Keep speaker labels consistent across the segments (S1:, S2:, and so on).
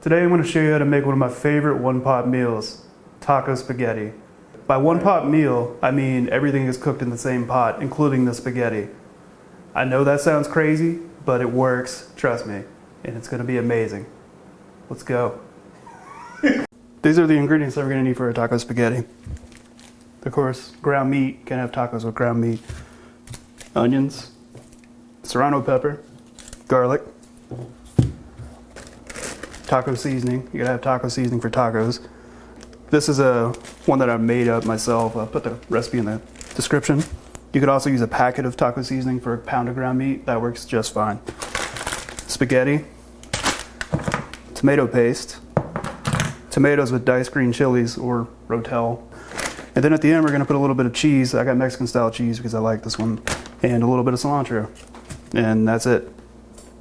S1: Today I'm going to show you how to make one of my favorite one-pot meals, taco spaghetti. By one-pot meal, I mean everything is cooked in the same pot, including the spaghetti. I know that sounds crazy, but it works, trust me, and it's going to be amazing. Let's go. These are the ingredients that we're going to need for a taco spaghetti. Of course, ground meat, you can't have tacos with ground meat. Onions, serrano pepper, garlic, taco seasoning. You gotta have taco seasoning for tacos. This is one that I made up myself. I'll put the recipe in the description. You could also use a packet of taco seasoning for a pound of ground meat. That works just fine. Spaghetti, tomato paste, tomatoes with diced green chilies or Rotel. And then at the end, we're gonna put a little bit of cheese. I got Mexican style cheese because I like this one. And a little bit of cilantro. And that's it.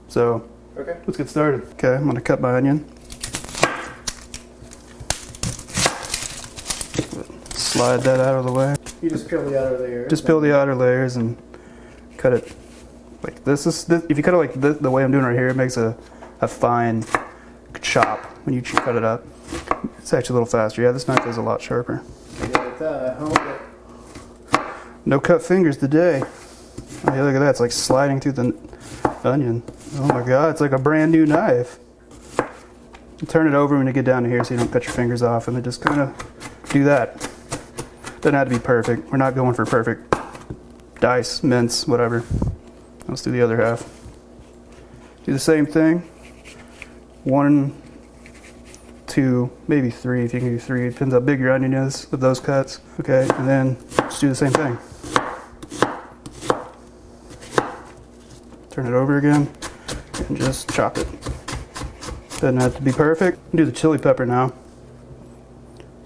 S1: So, okay, let's get started. Okay, I'm gonna cut my onion. Slide that out of the way.
S2: You just peel the outer layers.
S1: Just peel the outer layers and cut it like this. If you cut it like this, the way I'm doing right here, it makes a fine chop when you cut it up. It's actually a little faster. Yeah, this knife is a lot sharper. No cut fingers today. Oh, yeah, look at that. It's like sliding through the onion. Oh my god, it's like a brand new knife. You turn it over when you get down to here so you don't cut your fingers off, and then just kind of do that. Doesn't have to be perfect. We're not going for perfect. Dice, mince, whatever. Let's do the other half. Do the same thing. 1, 2, maybe 3 if you can do 3. It depends how big your onion is with those cuts. Okay, and then just do the same thing. Turn it over again and just chop it. Doesn't have to be perfect. Do the chili pepper now.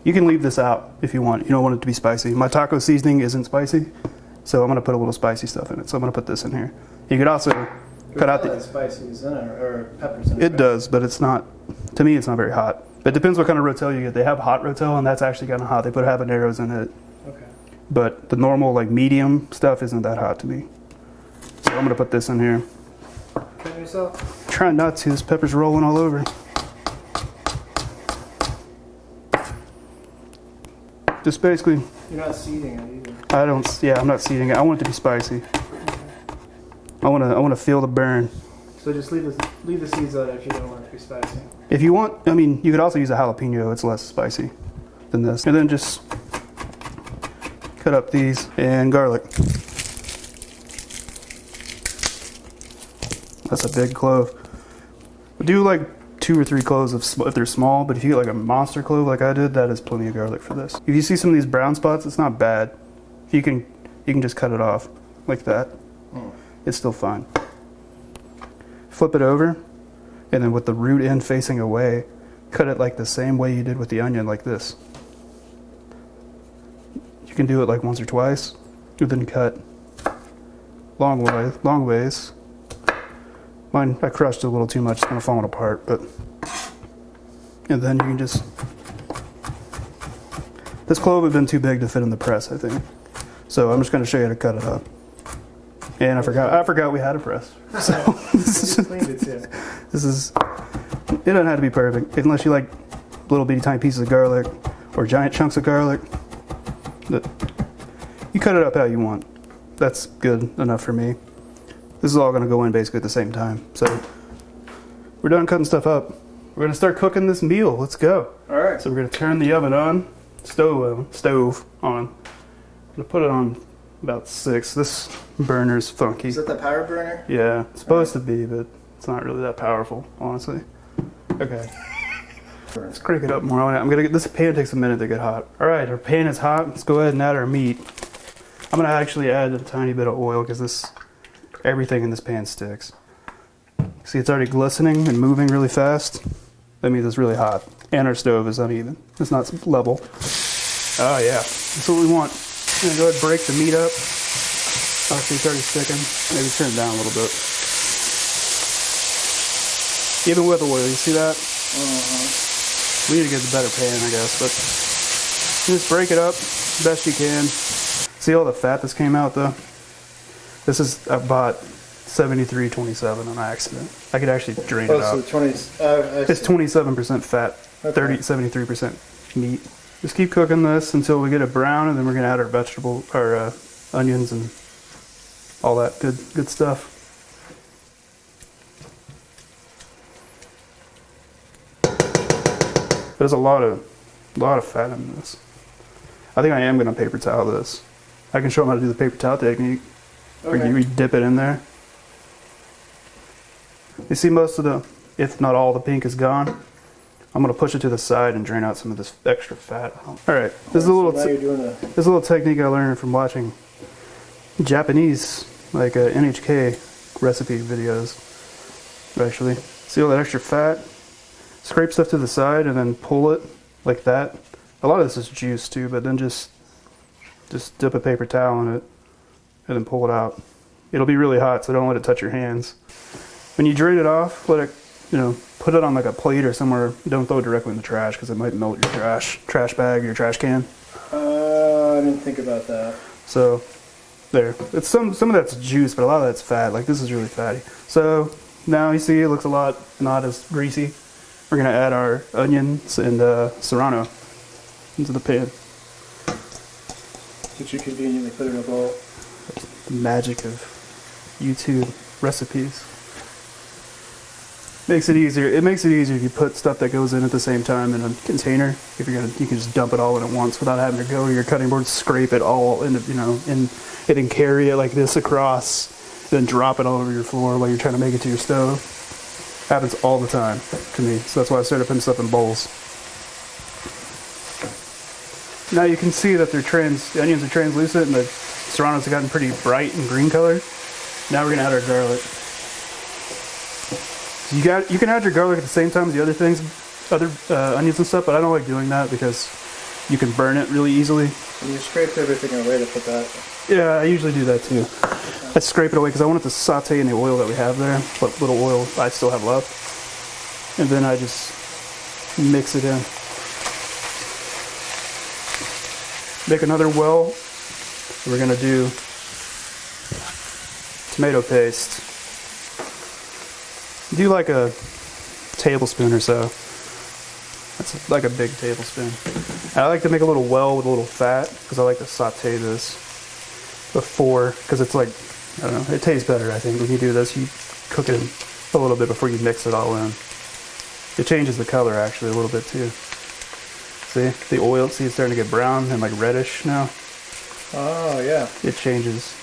S1: You can leave this out if you want. You don't want it to be spicy. My taco seasoning isn't spicy, so I'm gonna put a little spicy stuff in it. So I'm gonna put this in here. You could also cut out the
S2: spices in it or peppers in it.
S1: It does, but it's not. To me, it's not very hot. But it depends what kind of Rotel you get. They have hot Rotel, and that's actually kind of hot. They put habaneros in it.
S2: Okay.
S1: But the normal like medium stuff isn't that hot to me. So I'm gonna put this in here.
S2: Cut yourself?
S1: Trying not to. This pepper's rolling all over. Just basically.
S2: You're not seeding it either.
S1: I don't. Yeah, I'm not seeding it. I want it to be spicy. I want to feel the burn.
S2: So just leave the seeds out if you don't want it to be spicy.
S1: If you want, I mean, you could also use a jalapeno. It's less spicy than this. And then just cut up these and garlic. That's a big clove. Do like 2 or 3 cloves if they're small, but if you get like a monster clove like I did, that is plenty of garlic for this. If you see some of these brown spots, it's not bad. You can just cut it off like that. It's still fine. Flip it over, and then with the root end facing away, cut it like the same way you did with the onion, like this. You can do it like once or twice, and then cut long ways. Mine, I crushed it a little too much, it's kind of falling apart, but, and then you can just, this clove had been too big to fit in the press, I think. So I'm just going to show you how to cut it up. And I forgot we had a press. So this is, it doesn't have to be perfect, unless you like little bitty tiny pieces of garlic or giant chunks of garlic. But you cut it up how you want. That's good enough for me. This is all going to go in basically at the same time. So we're done cutting stuff up. We're going to start cooking this meal. Let's go.
S2: All right.
S1: So we're going to turn the oven on, stove on. I'm going to put it on about 6. This burner's funky.
S2: Is that the power burner?
S1: Yeah, it's supposed to be, but it's not really that powerful, honestly. Okay. Let's crank it up more on it. I'm gonna get this pan takes a minute to get hot. All right, our pan is hot. Let's go ahead and add our meat. I'm gonna actually add a tiny bit of oil because everything in this pan sticks. See, it's already glistening and moving really fast. That means it's really hot. And our stove is uneven. It's not level. Oh yeah, that's what we want. I'm gonna go ahead and break the meat up. Oh, see, it's already sticking. Maybe turn it down a little bit. Even with oil, you see that? We need to get a better pan, I guess, but just break it up best you can. See all the fat that's came out though? This is, I bought 73-27 on accident. I could actually drain it
S2: Oh,
S1: out.
S2: so 20.
S1: It's 27% fat,
S2: Okay.
S1: 73% meat. Just keep cooking this until we get it brown, and then we're gonna add our onions and all that good stuff. There's a lot of fat in this. I think I am gonna paper towel this. I can show them how to do the paper towel technique.
S2: Okay.
S1: Where you dip it in there. You see most of the, if not all the pink is gone. I'm gonna push it to the side and drain out some of this extra fat. All right, this is a little
S2: So now you're doing a.
S1: this is a little technique I learned from watching Japanese, like NHK recipe videos. Actually, see all that extra fat? Scrape stuff to the side and then pull it like that. A lot of this is juice too, but then just dip a paper towel in it and then pull it out. It'll be really hot, so don't let it touch your hands. When you drain it off, let it, put it on like a plate or somewhere. Don't throw it directly in the trash because it might melt your trash bag or your trash can.
S2: I didn't think about that.
S1: So there, it's some of that's juice, but a lot of that's fat. Like this is really fatty. So now you see it looks a lot not as greasy. We're gonna add our onions and serrano into the pan.
S2: Did you conveniently put in a bowl?
S1: The magic of YouTube recipes. Makes it easier. It makes it easier if you put stuff that goes in at the same time in a container. If you can just dump it all in at once without having to go to your cutting board, scrape it all into, and then carry it like this across, then drop it all over your floor while you're trying to make it to your stove. Happens all the time to me. So that's why I started putting stuff in bowls. Now you can see that the onions are translucent and the serranos have gotten pretty bright and green color. Now we're gonna add our garlic. You can add your garlic at the same time as the other things, onions and stuff, but I don't like doing that because you can burn it really easily.
S2: And you scraped everything away to put that.
S1: Yeah, I usually do that too. I scrape it away because I want it to saute in the oil that we have there, what little oil I still have left. And then I just mix it in. Make another well. We're gonna do tomato paste. Do like a tablespoon or so. That's like a big tablespoon. And I like to make a little well with a little fat because I like to saute this before, because it's like, I don't know, it tastes better I think when you do this. You cook it a little bit before you mix it all in. It changes the color actually a little bit too. See, the oil, see it's starting to get brown and like reddish now.
S2: Oh, yeah.
S1: It changes.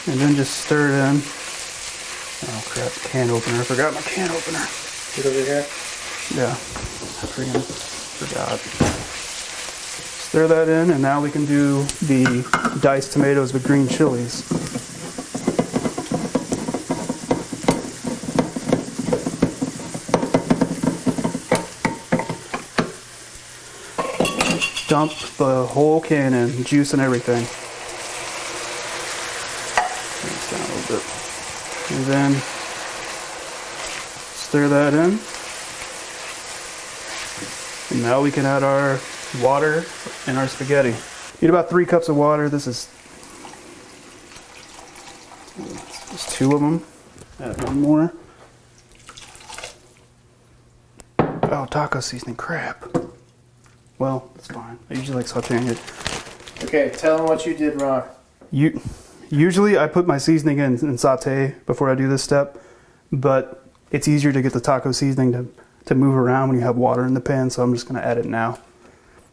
S1: And then just stir it in. Oh crap, can opener. I forgot my can opener.
S2: Get over here.
S1: Yeah, I forgot. Stir that in, and now we can do the diced tomatoes with green chilies. Dump the whole can in, juice and everything. It's down a little bit. And then stir that in. And now we can add our water and our spaghetti. Need about 3 cups of water. This is just 2 of them. Add 1 more. Oh, taco seasoning, crap. Well, that's fine. I usually like sauteing it.
S2: Okay, tell them what you did wrong.
S1: Usually I put my seasoning in and saute before I do this step, but it's easier to get the taco seasoning to move around when you have water in the pan, so I'm just going to add it now.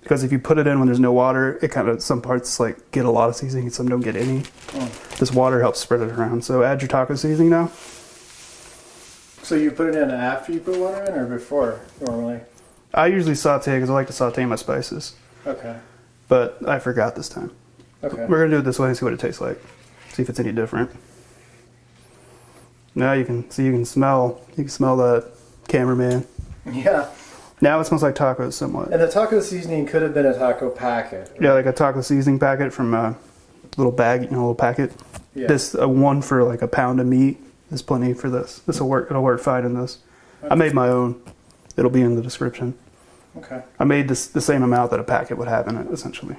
S1: Because if you put it in when there's no water, it kind of, some parts like get a lot of seasoning and some don't get any. This water helps spread it around. So add your taco seasoning now.
S2: So you put it in after you put water in or before normally?
S1: I usually saute because I like to saute my spices.
S2: Okay.
S1: But I forgot this time.
S2: Okay.
S1: We're going to do it this way and see what it tastes like. See if it's any different. Now you can smell that, cameraman.
S2: Yeah.
S1: Now it smells like tacos somewhat.
S2: And the taco seasoning could have been a taco packet. Right?
S1: Yeah, like a taco seasoning packet from a little bag, little packet.
S2: Yeah.
S1: This one for like a pound of meat is plenty for this. This will work. It'll work fine in this.
S2: Okay.
S1: I made my own. It'll be in the description.
S2: Okay.
S1: I made this the same amount that a packet would have in it, essentially.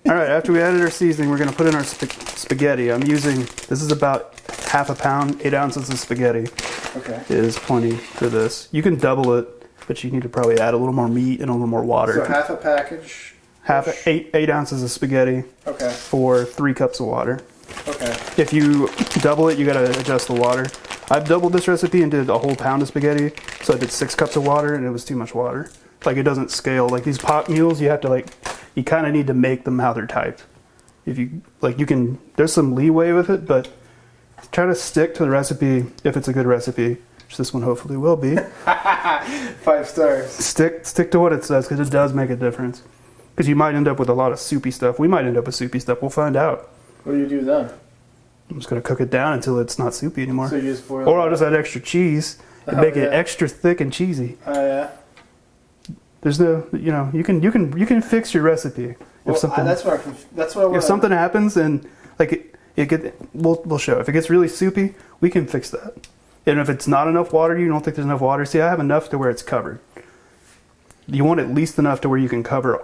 S1: All right, after we added our seasoning, we're going to put in our spaghetti. I'm using, this is about half a pound, 8 ounces of spaghetti
S2: Okay.
S1: is plenty for this. You can double it, but you need to probably add a little more meat and a little more water.
S2: So half a package.
S1: Half 8 ounces of spaghetti
S2: Okay.
S1: for 3 cups of water.
S2: Okay.
S1: If you double it, you gotta adjust the water. I've doubled this recipe and did a whole pound of spaghetti, so I did 6 cups of water, and it was too much water. Like, it doesn't scale. Like these pot meals, you have to you kind of need to make them how they're typed. If you there's some leeway with it, but try to stick to the recipe if it's a good recipe, which this one hopefully will be.
S2: 5 stars.
S1: Stick to what it says, because it does make a difference. Because you might end up with a lot of soupy stuff. We might end up with soupy stuff. We'll find out.
S2: What do you do then?
S1: I'm just going to cook it down until it's not soupy anymore.
S2: So you just boil
S1: Or I'll just add extra cheese and make it extra thick and cheesy.
S2: Oh yeah.
S1: There's no, you can fix your recipe.
S2: Well,
S1: If something
S2: that's what I want.
S1: if something happens and we'll show. If it gets really soupy, we can fix that. And if it's not enough water, you don't think there's enough water. See, I have enough to where it's covered. You want at least enough to where you can cover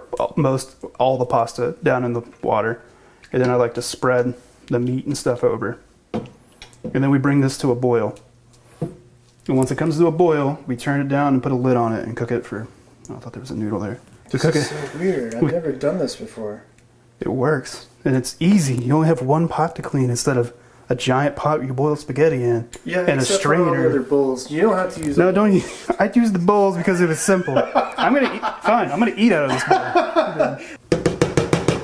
S1: all the pasta down in the water. And then I like to spread the meat and stuff over. And then we bring this to a boil. And once it comes to a boil, we turn it down and put a lid on it and cook it for, oh, I thought there was a noodle there. We cook
S2: This
S1: it.
S2: is so weird. I've never done this before.
S1: It works. And it's easy. You only have one pot to clean instead of a giant pot you boil spaghetti in.
S2: Yeah,
S1: and a
S2: except for all the
S1: strainer.
S2: other bowls. You don't have to use.
S1: No, don't you? I'd use the bowls because it was simple. I'm gonna eat out of this bowl.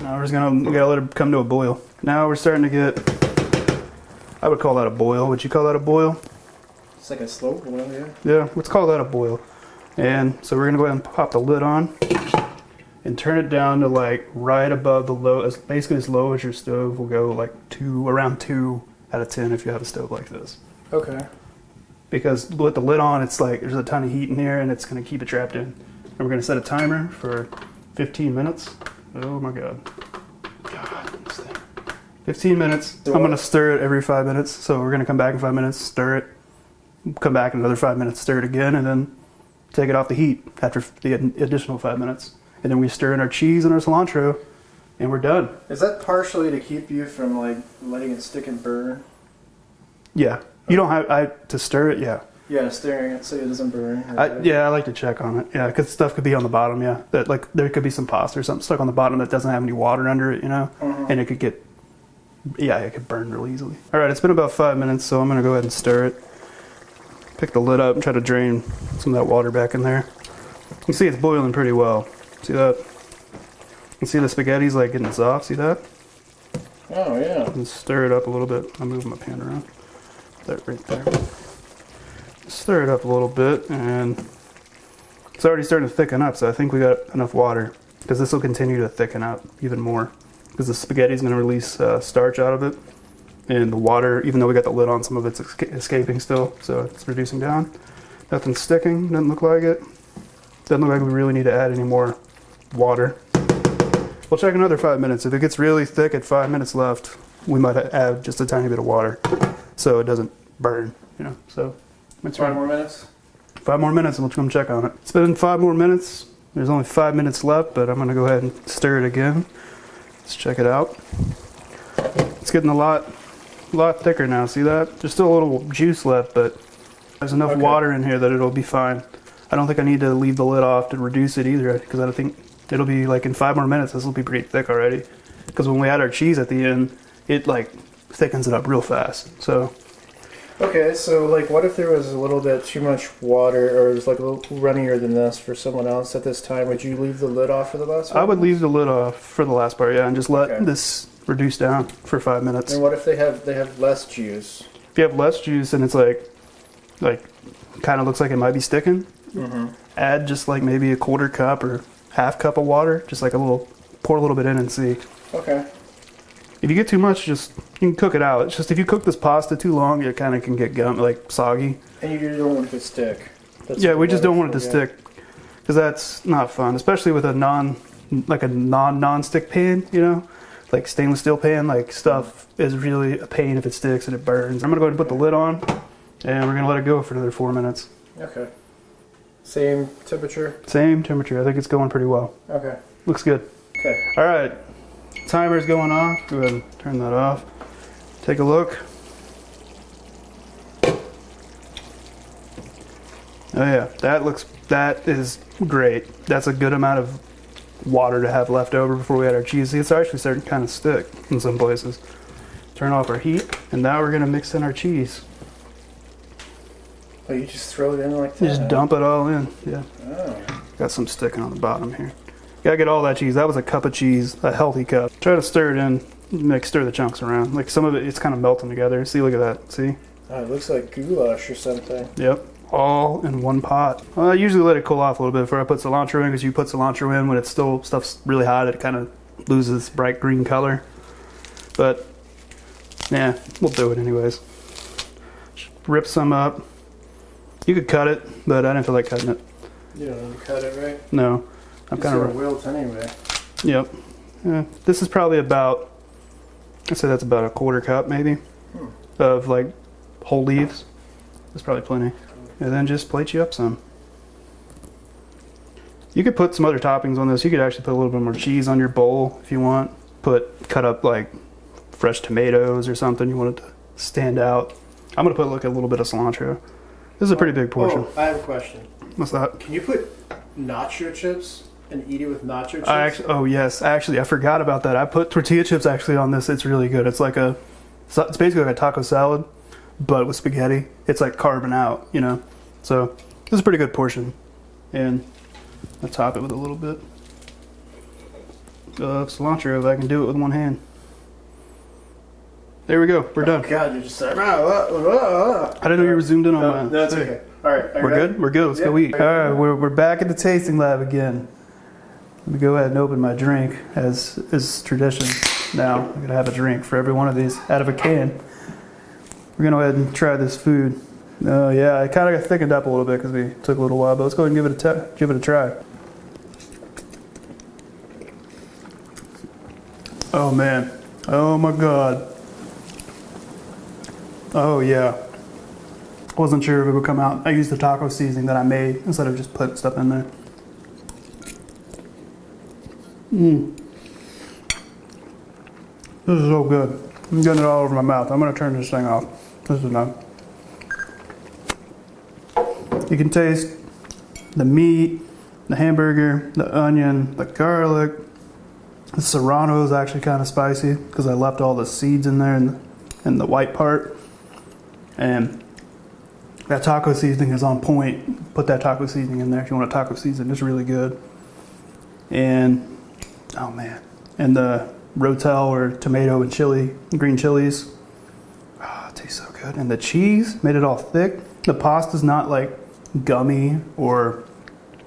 S1: Now we gotta let it come to a boil. Now we're starting to get, I would call that a boil. Would you call that a boil?
S2: It's like a slow boil, yeah.
S1: Yeah, let's call that a boil. And so we're gonna go ahead and pop the lid on and turn it down to like right above the low, basically as low as your stove will go, like around 2 out of 10 if you have a stove like this.
S2: Okay.
S1: Because with the lid on, it's like there's a ton of heat in here and it's going to keep it trapped in. And we're going to set a timer for 15 minutes. Oh my God. 15 minutes. I'm going to stir it every 5 minutes. So we're going to come back in 5 minutes, stir it, come back in another 5 minutes, stir it again, and then take it off the heat after the additional 5 minutes. And then we stir in our cheese and our cilantro, and we're done.
S2: Is that partially to keep you from like letting it stick and burn?
S1: Yeah. You don't have to stir it, yeah.
S2: Yeah, stirring it so it doesn't burn.
S1: I like to check on it. Yeah, because stuff could be on the bottom. Yeah, that like there could be some pasta or something stuck on the bottom that doesn't have any water under it, and it could get, it could burn really easily. All right, it's been about 5 minutes, so I'm gonna go ahead and stir it. Pick the lid up and try to drain some of that water back in there. You can see it's boiling pretty well. See that? You can see the spaghetti's like getting soft. See that?
S2: Oh yeah.
S1: And stir it up a little bit. I'm moving my pan around. That right there. Stir it up a little bit, and it's already starting to thicken up, so I think we got enough water, because this will continue to thicken up even more, because the spaghetti is going to release starch out of it, and the water, even though we got the lid on, some of it's escaping still, so it's reducing down. Nothing's sticking, doesn't look like it. Doesn't look like we really need to add any more water. We'll check another 5 minutes. If it gets really thick at 5 minutes left, we might add just a tiny bit of water so it doesn't burn, so.
S2: 5 more minutes?
S1: 5 more minutes and we'll come check on it. It's been 5 more minutes. There's only 5 minutes left, but I'm going to go ahead and stir it again. Let's check it out. It's getting a lot thicker now. See that? There's still a little juice left, but there's enough water in here that it'll be fine. I don't think I need to leave the lid off to reduce it either, because I think it'll be like in 5 more minutes, this will be pretty thick already. Because when we add our cheese at the end, it like thickens it up real fast. So.
S2: Okay, so like what if there was a little bit too much water, or it was like a little runnier than this for someone else at this time? Would you leave the lid off for the last one?
S1: I would leave the lid off for the last part, yeah, and just let this reduce down for 5 minutes.
S2: And what if they have less juice?
S1: If you have less juice and it's like kind of looks like it might be sticking, add just like maybe a 1/4 cup or 1/2 cup of water, just like pour a little bit in and see. Okay. If you get too much, you can cook it out. It's just if you cook this pasta too long, it kind of can get soggy.
S2: And you don't want it to stick.
S1: We just don't want it to stick, because that's not fun, especially with a non-stick pan, like stainless steel pan. Like stuff is really a pain if it sticks and it burns. I'm gonna go ahead and put the lid on, and we're gonna let it go for another 4 minutes.
S2: Okay. Same temperature?
S1: Same temperature. I think it's going pretty well.
S2: Okay.
S1: Looks good.
S2: Okay.
S1: All right. Timer's going off. Go ahead and turn that off. Take a look. Oh yeah, that is great. That's a good amount of water to have left over before we add our cheese. See, it's actually starting to kind of stick in some places. Turn off our heat, and now we're gonna mix in our cheese.
S2: Oh, you just throw it in like that?
S1: Just dump it all in, yeah.
S2: Oh.
S1: Got some sticking on the bottom here. Gotta get all that cheese. That was a cup of cheese, a healthy cup. Try to stir it in, stir the chunks around. Like some of it, it's kind of melting together. See, look at that, see?
S2: Oh, it looks like goulash or something.
S1: Yep, all in one pot. I usually let it cool off a little bit before I put cilantro in, because you put cilantro in when it's still, stuff's really hot, it kind of loses bright green color. But, yeah, we'll do it anyways. Just rip some up. You could cut it, but I didn't feel like cutting it.
S2: You don't need to cut it, right?
S1: No. I'm kind of
S2: wilt anyway.
S1: Yep. This is probably about, I'd say that's about a quarter cup maybe of like whole leaves. That's probably plenty. And then just plate you up some. You could put some other toppings on this. You could actually put a little bit more cheese on your bowl if you want. Cut up like fresh tomatoes or something. You want it to stand out. I'm gonna put like a little bit of cilantro. This is a pretty big portion.
S2: Oh, I have a question.
S1: What's that?
S2: Can you put nacho chips and eat it with nacho chips?
S1: Oh yes, actually I forgot about that. I put tortilla chips actually on this. It's really good. It's basically like a taco salad, but with spaghetti. It's like carving out, you know. So this is a pretty good portion, and I'll top it with a little bit of cilantro if I can do it with one hand. There we go. We're done.
S2: God, you're just like,
S1: I didn't know you were zoomed in on mine.
S2: No, it's okay. All right,
S1: We're good? We're good. Let's go eat. All right, we're back at the tasting lab again. Let me go ahead and open my drink, as is tradition. Now, I'm going to have a drink for every one of these out of a can. We're going to go ahead and try this food. Oh, yeah, it kind of got thickened up a little bit because we took a little while, but let's go ahead and give it a try. Oh, man. Oh, my God. Oh, yeah. Wasn't sure if it would come out. I used the taco seasoning that I made instead of just putting stuff in there. This is so good. I'm getting it all over my mouth. I'm going to turn this thing off. This is done. You can taste the meat, the hamburger, the onion, the garlic. The serrano is actually kind of spicy because I left all the seeds in there and the white part. And that taco seasoning is on point. Put that taco seasoning in there if you want a taco seasoning. It's really good. And, oh man. And the Rotel or tomato and chili, green chilies. Oh, it tastes so good. And the cheese made it all thick. The pasta's not like gummy or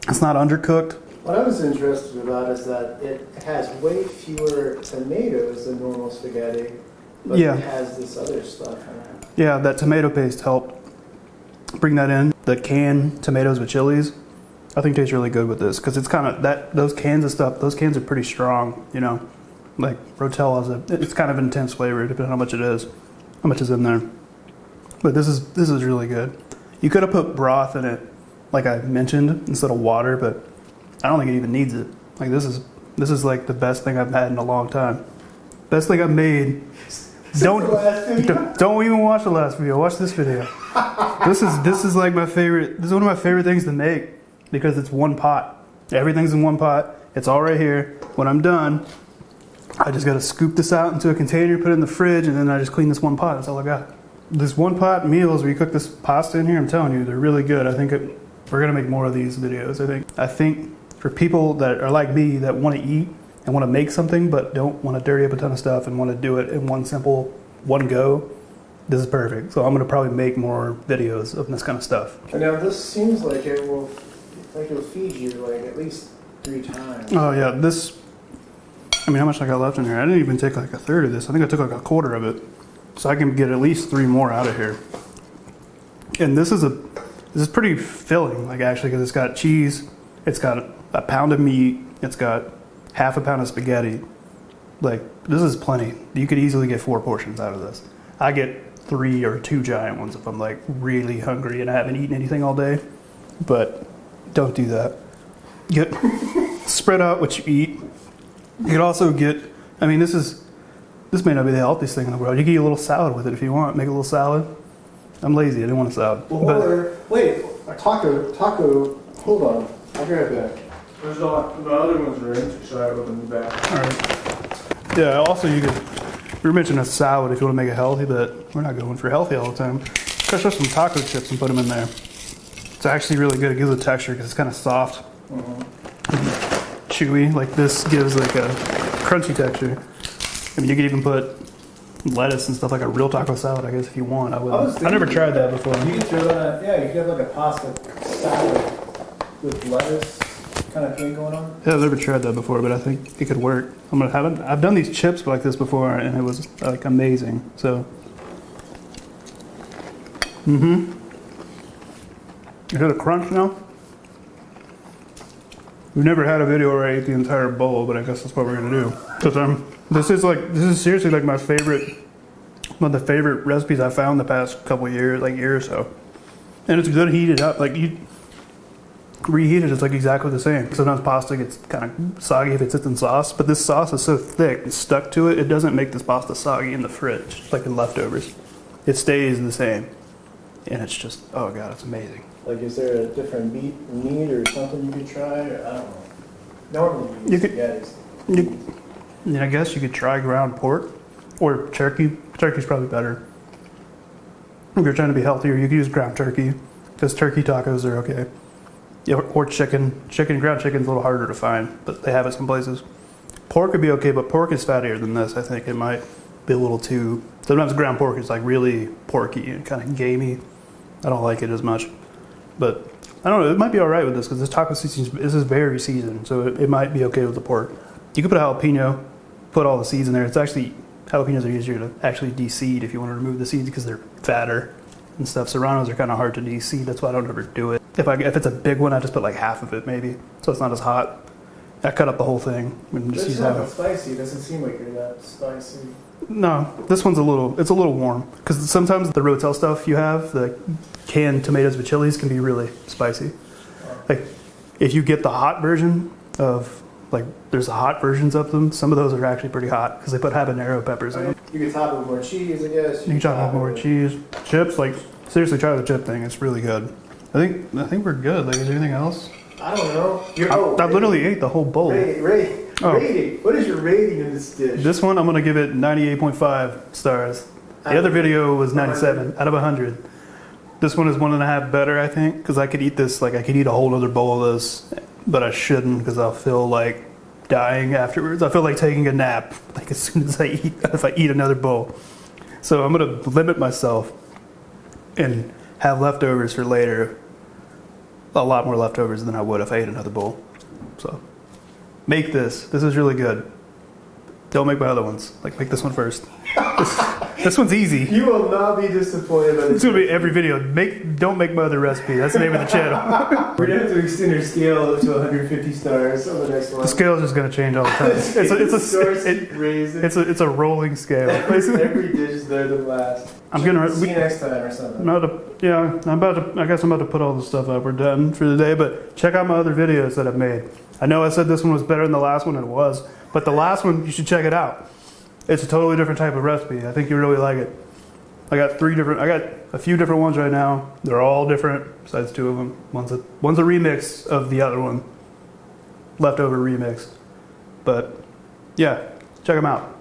S1: it's not undercooked.
S2: What I was interested about is that it has way fewer tomatoes than normal spaghetti, but it has this other stuff in it.
S1: Yeah, that tomato paste helped bring that in. The canned tomatoes with chilies, I think tastes really good with this because it's kind of those cans of stuff. Those cans are pretty strong, you know. Like Rotel has it's kind of intense flavor depending on how much it is, how much is in there. But this is really good. You could have put broth in it, like I mentioned, instead of water, but I don't think it even needs it. Like this is like the best thing I've had in a long time. Best thing I've made. Don't even watch the last video. Watch this video. This is like my favorite. This is one of my favorite things to make because it's one pot. Everything's in one pot. It's all right here. When I'm done, I just got to scoop this out into a container, put it in the fridge, and then I just clean this one pot. That's all I got. This one pot meals where you cook this pasta in here, I'm telling you, they're really good. I think we're gonna make more of these videos. I think for people that are like me that want to eat and want to make something but don't want to dirty up a ton of stuff and want to do it in one go, this is perfect. So I'm going to probably make more videos of this kind of stuff.
S2: And now this seems like it'll feed you like at least 3 times.
S1: Oh yeah, I mean, how much I got left in here? I didn't even take like a third of this. I think I took like a quarter of it. So I can get at least 3 more out of here. And this is pretty filling, like actually, because it's got cheese, it's got a pound of meat, it's got half a pound of spaghetti. Like, this is plenty. You could easily get 4 portions out of this. I get 3 or 2 giant ones if I'm like really hungry and I haven't eaten anything all day. But don't do that. Spread out what you eat. You could also get, I mean, this may not be the healthiest thing in the world. You can eat a little salad with it if you want. Make a little salad. I'm lazy. I didn't want a salad.
S2: Wait, Taco. Hold on. I'll be right back.
S3: There's the other ones are empty, so I opened the back.
S1: All right. Yeah. Also, you could. We were mentioning a salad if you want to make it healthy, but we're not going for healthy all the time. Crush up some taco chips and put them in there. It's actually really good. It gives a texture because it's kind of soft, chewy. Like this gives like a crunchy texture. I mean, you could even put lettuce and stuff like a real taco salad, I guess, if you want. I never tried that before.
S2: You could throw that. Yeah, you could have like a pasta salad with lettuce kind of thing going on.
S1: Yeah, I've never tried that before, but I think it could work. I've done these chips like this before, and it was like amazing. So, you hear the crunch now? We've never had a video where I ate the entire bowl, but I guess that's what we're gonna do. Because this is seriously like my favorite, one of the favorite recipes I found the past couple of years, like year or so. And it's good heated up. Like you reheat it, it's like exactly the same. Sometimes pasta gets kind of soggy if it sits in sauce, but this sauce is so thick and stuck to it, it doesn't make this pasta soggy in the fridge, like in leftovers. It stays the same. And it's just, oh God, it's amazing.
S2: Like, is there a different meat or something you could try? Or, I don't know. Normally,
S1: you could. I guess you could try ground pork or turkey. Turkey's probably better. If you're trying to be healthier, you could use ground turkey because turkey tacos are okay. Yeah, or chicken. Ground chicken's a little harder to find, but they have it some places. Pork would be okay, but pork is fattier than this. I think it might be a little too. Sometimes ground pork is like really porky and kind of gamey. I don't like it as much, but I don't know. It might be all right with this because this taco seasoning, this is very seasoned, so it might be okay with the pork. You could put a jalapeno, put all the seeds in there. It's actually, jalapenos are easier to actually de-seed if you want to remove the seeds because they're fatter and stuff. Serranos are kind of hard to de-seed. That's why I don't ever do it. If it's a big one, I just put like half of it maybe, so it's not as hot. I cut up the whole thing and just use half.
S2: It's spicy. It doesn't seem like you're that spicy.
S1: No, this one's a little warm because sometimes the Rotel stuff you have, the canned tomatoes with chilies, can be really spicy. Like if you get the hot version of, like there's the hot versions of them, some of those are actually pretty hot because they put habanero peppers in them.
S2: You can top it with more cheese, I guess.
S1: You can top it with more cheese. Chips, like seriously try the chip thing, it's really good. I think we're good. Like, is there anything else?
S2: I don't know.
S1: I literally ate the whole bowl.
S2: Rating. What is your rating of this dish?
S1: This one, I'm going to give it 98.5 stars. The other video was 97 out of 100. This one is 1.5 better, I think, because I could eat this, like I could eat a whole other bowl of this, but I shouldn't because I'll feel like dying afterwards. I feel like taking a nap, like as soon as if I eat another bowl. So I'm going to limit myself and have leftovers for later. A lot more leftovers than I would if I ate another bowl. So make this. This is really good. Don't make my other ones. Like make this one first. This one's easy.
S2: You will not be disappointed by this.
S1: It's gonna be every video. Don't make my other recipe. That's the name of the channel.
S2: We're gonna have to extend our scale to 150 stars on the next one.
S1: The scale is just gonna change all the time. It's a rolling scale.
S2: Every dish is there to last.
S1: I'm gonna
S2: see you next time or something.
S1: I guess I'm about to put all the stuff up. We're done for the day, but check out my other videos that I've made. I know I said this one was better than the last one, and it was, but the last one, you should check it out. It's a totally different type of recipe. I think you really like it. I got a few different ones right now. They're all different, besides two of them. One's a remix of the other one. Leftover remix. But yeah, check them out.